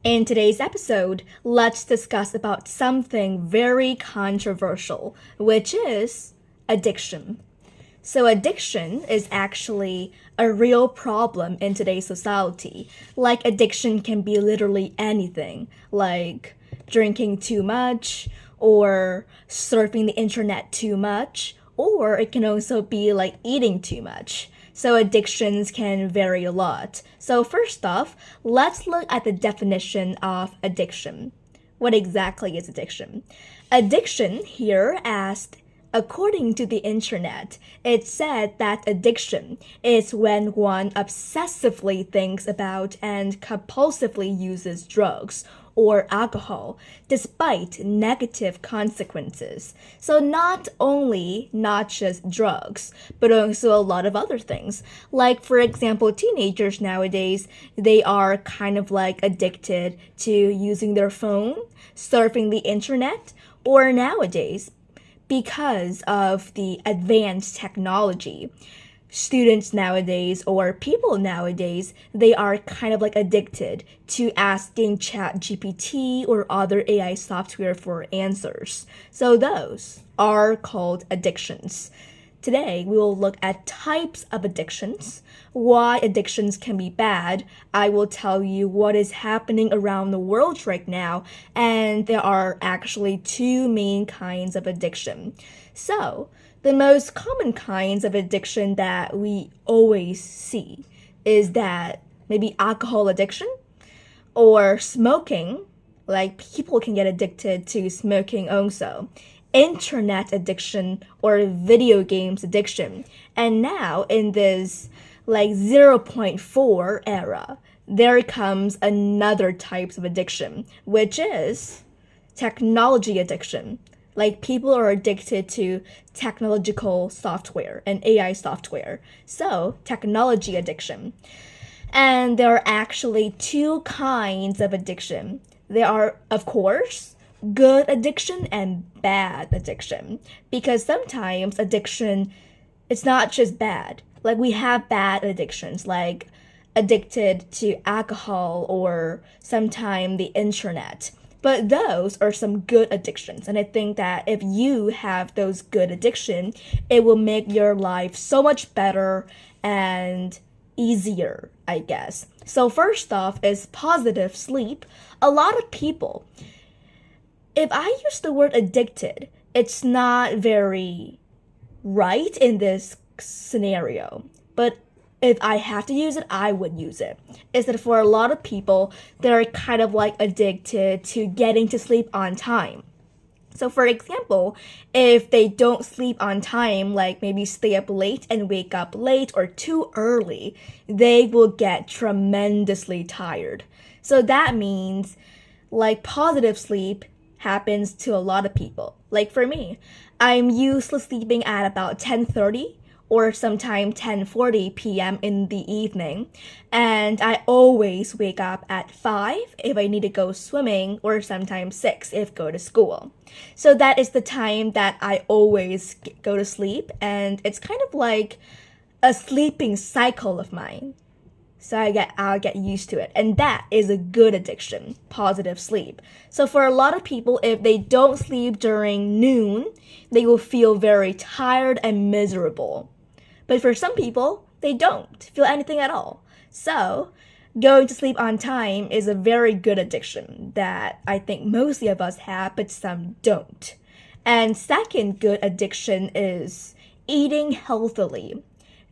In today's episode, let's discuss about something very controversial, which is addiction. So addiction is actually a real problem in today's society. Like addiction can be literally anything, like drinking too much or surfing the internet too much, or it can also be like eating too much. So addictions can vary a lot. So first off, let's look at the definition of addiction. What exactly is addiction? Addiction here asked according to the internet, it said that addiction is when one obsessively thinks about and compulsively uses drugs or alcohol despite negative consequences. So not just drugs, but also a lot of other things. Like for example, teenagers nowadays, they are kind of like addicted to using their phone, surfing the internet, or nowadays because of the advanced technology. Students nowadays or people nowadays, they are kind of like addicted to asking ChatGPT or other AI software for answers. So those are called addictions. Today, we will look at types of addictions, why addictions can be bad. I will tell you what is happening around the world right now, and there are actually two main kinds of addiction. So, the most common kinds of addiction that we always see is that maybe alcohol addiction or smoking, like people can get addicted to smoking also, internet addiction or video games addiction. And now in this like zero point 0.4 era, there comes another types of addiction, which is technology addiction. Like people are addicted to technological software and AI software. So, technology addiction. And there are actually two kinds of addiction. There are, of course, good addiction and bad addiction. Because sometimes addiction, it's not just bad. Like we have bad addictions, like addicted to alcohol or sometimes the internet. But those are some good addictions. And I think that if you have those good addiction, it will make your life so much better and easier, I guess. So first off is positive sleep. A lot of people, if I use the word addicted, it's not very right in this scenario. But if I have to use it, I would use it. Is that for a lot of people, they're kind of like addicted to getting to sleep on time. So, for example, if they don't sleep on time, like maybe stay up late and wake up late or too early, they will get tremendously tired. So, that means like positive sleep happens to a lot of people. Like for me, I'm used to sleeping at about 10:30 or sometime 10:40 p.m. in the evening, and I always wake up at 5 if I need to go swimming or sometimes 6 if go to school. So that is the time that I always go to sleep, and it's kind of like a sleeping cycle of mine. So I'll get used to it. And that is a good addiction, positive sleep. So for a lot of people, if they don't sleep during noon, they will feel very tired and miserable. But for some people, they don't feel anything at all. So going to sleep on time is a very good addiction that I think mostly of us have, but some don't. And second good addiction is eating healthily.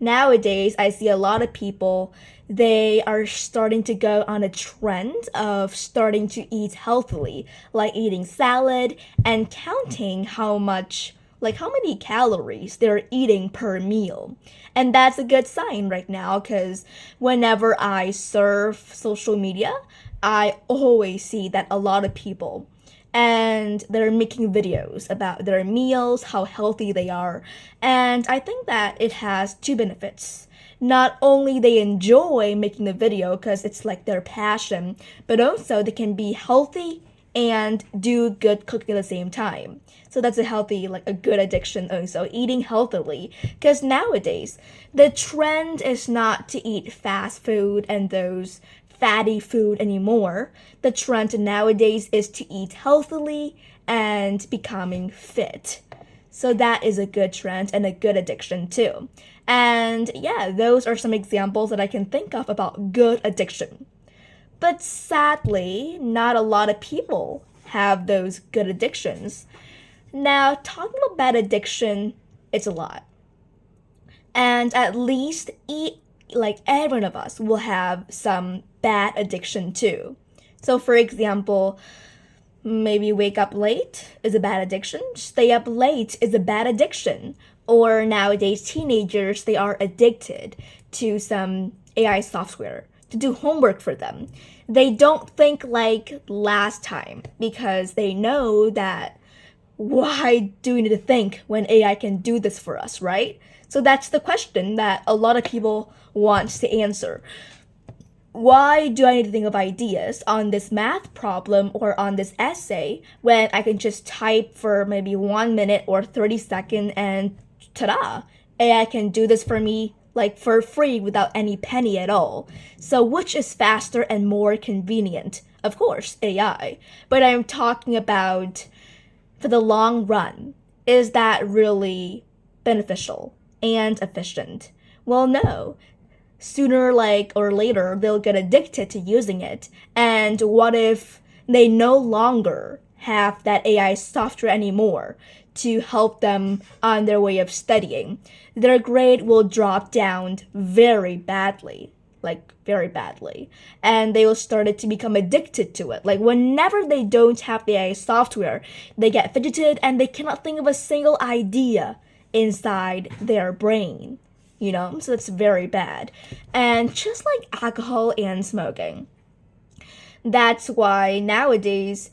Nowadays, I see a lot of people, they are starting to go on a trend of starting to eat healthily, like eating salad and counting how many calories they're eating per meal. And that's a good sign right now because whenever I surf social media, I always see that a lot of people and they're making videos about their meals, how healthy they are. And I think that it has two benefits. Not only they enjoy making the video because it's like their passion, but also they can be healthy and do good cooking at the same time. So that's a healthy, like a good addiction also, eating healthily. Because nowadays, the trend is not to eat fast food and those fatty food anymore. The trend nowadays is to eat healthily and becoming fit. So that is a good trend and a good addiction too. And yeah, those are some examples that I can think of about good addiction. But sadly, not a lot of people have those good addictions. Now, talking about bad addiction, it's a lot. And at least like every one of us will have some bad addiction too. So for example, maybe wake up late is a bad addiction. Stay up late is a bad addiction. Or nowadays, teenagers, they are addicted to some AI software to do homework for them. They don't think like last time because they know that why do we need to think when AI can do this for us, right? So that's the question that a lot of people want to answer. Why do I need to think of ideas on this math problem or on this essay when I can just type for maybe 1 minute or 30 seconds and ta-da, AI can do this for me like for free without any penny at all. So which is faster and more convenient? Of course, AI. But I'm talking about for the long run. Is that really beneficial and efficient? Well, no. Sooner like or later they'll get addicted to using it. And what if they no longer have that AI software anymore to help them on their way of studying? Their grade will drop down very badly, like very badly, and they will start to become addicted to it. Like whenever they don't have the AI software, they get fidgeted and they cannot think of a single idea inside their brain, so it's very bad. And just like alcohol and smoking, that's why nowadays,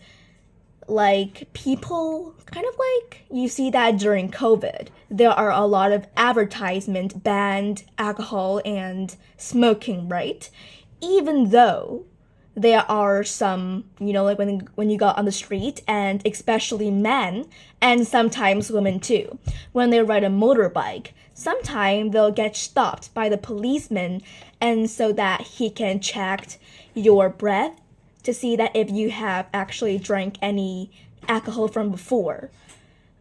like people kind of like you see that during COVID, there are a lot of advertisement banned alcohol and smoking, right? Even though there are some, like when you go on the street, and especially men and sometimes women too, when they ride a motorbike, sometimes they'll get stopped by the policeman, and so that he can check your breath to see that if you have actually drank any alcohol from before.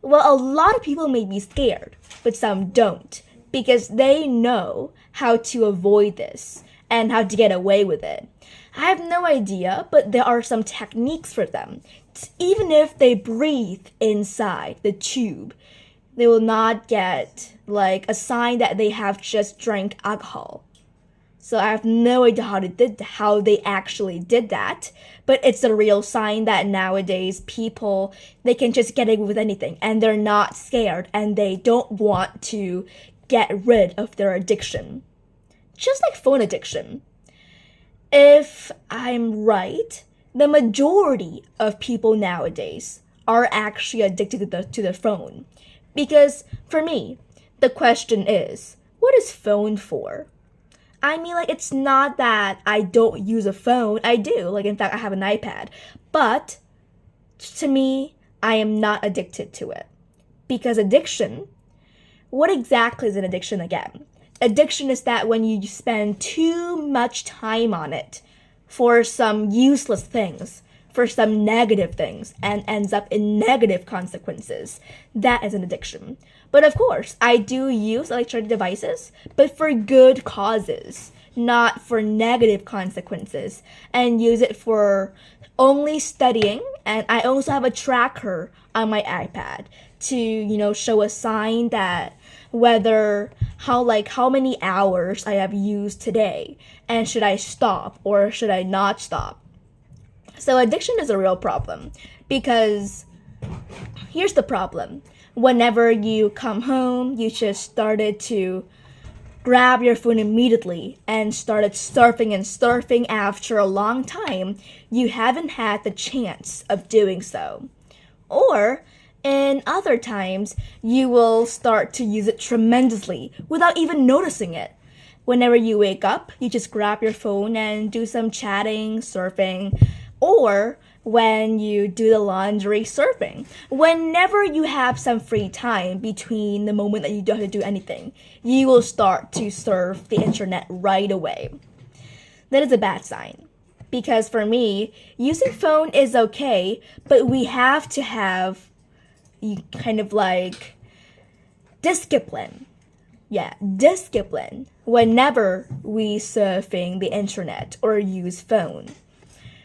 Well, a lot of people may be scared, but some don't, because they know how to avoid this and how to get away with it. I have no idea, but there are some techniques for them. Even if they breathe inside the tube, they will not get like a sign that they have just drank alcohol. So I have no idea how they actually did that, but it's a real sign that nowadays people, they can just get away with anything and they're not scared and they don't want to get rid of their addiction. Just like phone addiction. If I'm right, the majority of people nowadays are actually addicted to the phone. Because for me, the question is, what is phone for? I mean, like, it's not that I don't use a phone. I do. Like, in fact, I have an iPad. But to me, I am not addicted to it. Because addiction, what exactly is an addiction again? Addiction is that when you spend too much time on it for some useless things, for some negative things, and ends up in negative consequences, that is an addiction. But of course, I do use electronic devices, but for good causes, not for negative consequences, and use it for only studying. And I also have a tracker on my iPad to, show a sign that how many hours I have used today, and should I stop or should I not stop. So addiction is a real problem because here's the problem. Whenever you come home, you just started to grab your phone immediately and started surfing after a long time. You haven't had the chance of doing so. Or in other times, you will start to use it tremendously without even noticing it. Whenever you wake up, you just grab your phone and do some chatting, surfing, or when you do the laundry, surfing. Whenever you have some free time between the moment that you don't have to do anything, you will start to surf the internet right away. That is a bad sign. Because for me, using phone is okay, but we have to have kind of like discipline. Yeah, discipline whenever we surfing the internet or use phone.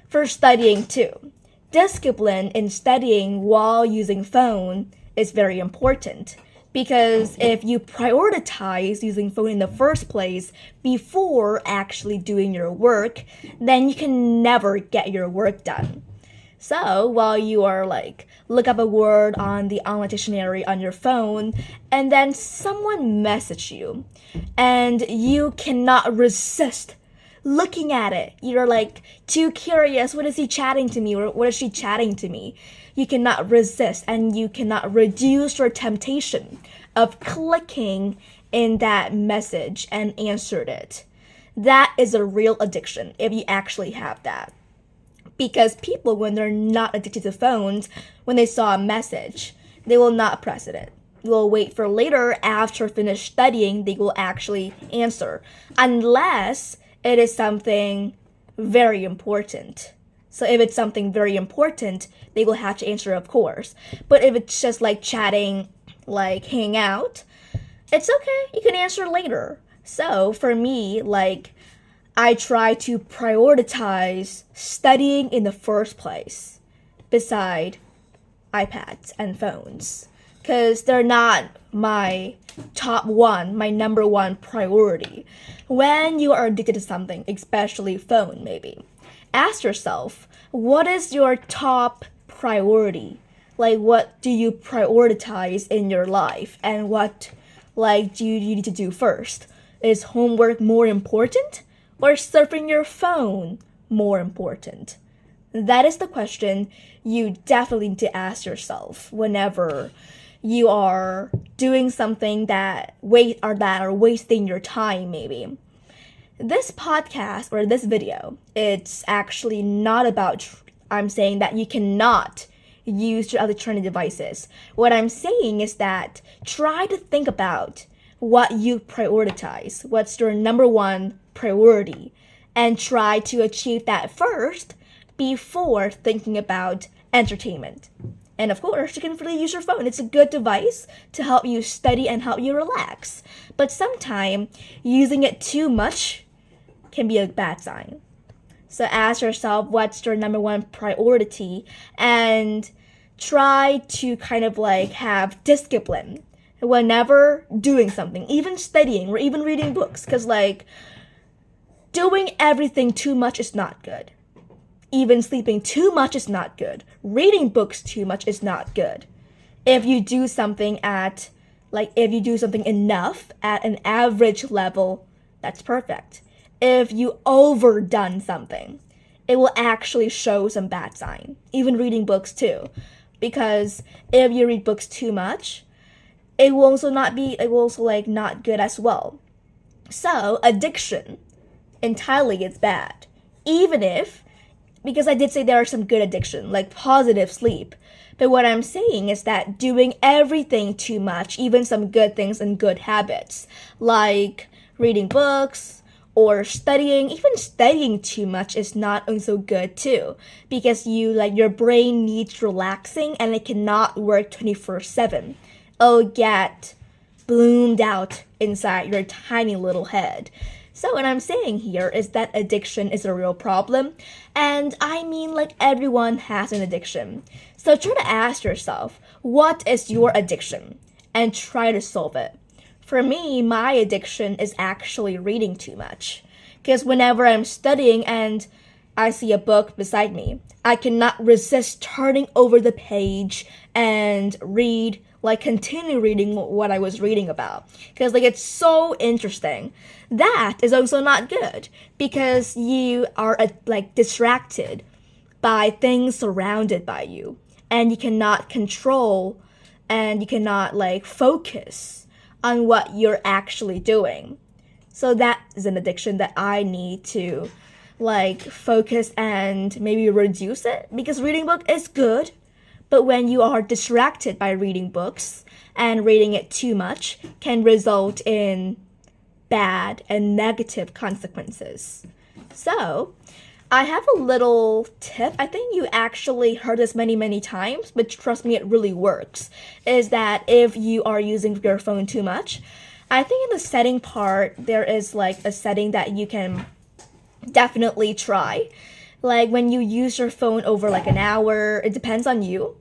For studying too. Discipline in studying while using phone is very important because if you prioritize using phone in the first place before actually doing your work, then you can never get your work done. So while you are like look up a word on the online dictionary on your phone and then someone message you and you cannot resist looking at it. You're like too curious. What is he chatting to me? Or what is she chatting to me? You cannot resist and you cannot reduce your temptation of clicking in that message and answered it. That is a real addiction if you actually have that. Because people, when they're not addicted to phones, when they saw a message, they will not press it. They will wait for later after finish studying, they will actually answer. Unless it is something very important. So if it's something very important, they will have to answer, of course. But if it's just like chatting, like hang out, it's okay. You can answer later. So for me, like, I try to prioritize studying in the first place beside iPads and phones because they're not my top one, my number one priority. When you are addicted to something, especially phone maybe, ask yourself, what is your top priority? Like what do you prioritize in your life and what like do you need to do first? Is homework more important? Or surfing your phone more important? That is the question you definitely need to ask yourself whenever you are doing something that are wasting your time maybe. This podcast or this video, it's actually not about I'm saying that you cannot use your electronic devices. What I'm saying is that try to think about what you prioritize. What's your number one priority? And try to achieve that first before thinking about entertainment. And of course, you can freely use your phone. It's a good device to help you study and help you relax. But sometimes using it too much can be a bad sign. So ask yourself what's your number one priority and try to kind of like have discipline whenever doing something, even studying or even reading books, because like doing everything too much is not good. Even sleeping too much is not good. Reading books too much is not good. If you do something if you do something enough at an average level, that's perfect. If you overdone something, it will actually show some bad sign. Even reading books too. Because if you read books too much, it will also not good as well. So addiction entirely is bad. Even if, because I did say there are some good addiction, like positive sleep. But what I'm saying is that doing everything too much, even some good things and good habits, like reading books or studying, even studying too much is not also good too. Because your brain needs relaxing and it cannot work 24/7. It'll get bloomed out inside your tiny little head. So what I'm saying here is that addiction is a real problem. And I mean like everyone has an addiction. So try to ask yourself, what is your addiction? And try to solve it. For me, my addiction is actually reading too much. Because whenever I'm studying and I see a book beside me, I cannot resist turning over the page and continue reading what I was reading about. Because it's so interesting. That is also not good because you are distracted by things surrounded by you. And you cannot control and you cannot focus on what you're actually doing. So that is an addiction that I need to focus and maybe reduce it, because reading book is good, but when you are distracted by reading books and reading it too much can result in bad and negative consequences. So I have a little tip. I think you actually heard this many times, but trust me, it really works. Is that if you are using your phone too much, I think in the setting part, there is like a setting that you can definitely try. Like when you use your phone over like an hour, it depends on you.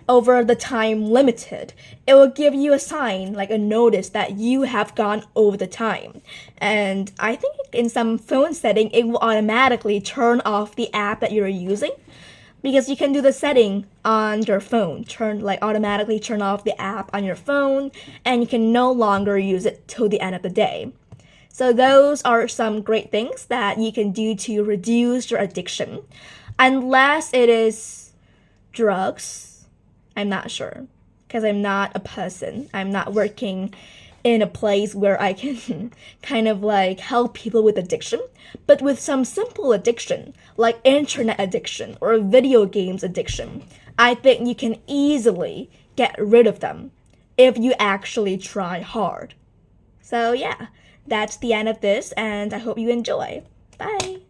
Over the time limited, it will give you a sign, like a notice that you have gone over the time. And I think in some phone setting, it will automatically turn off the app that you're using because you can do the setting on your phone, automatically turn off the app on your phone, and you can no longer use it till the end of the day. So those are some great things that you can do to reduce your addiction. Unless it is drugs, I'm not sure because I'm not a person. I'm not working in a place where I can kind of like help people with addiction. But with some simple addiction, like internet addiction or video games addiction, I think you can easily get rid of them if you actually try hard. So yeah, that's the end of this, and I hope you enjoy. Bye!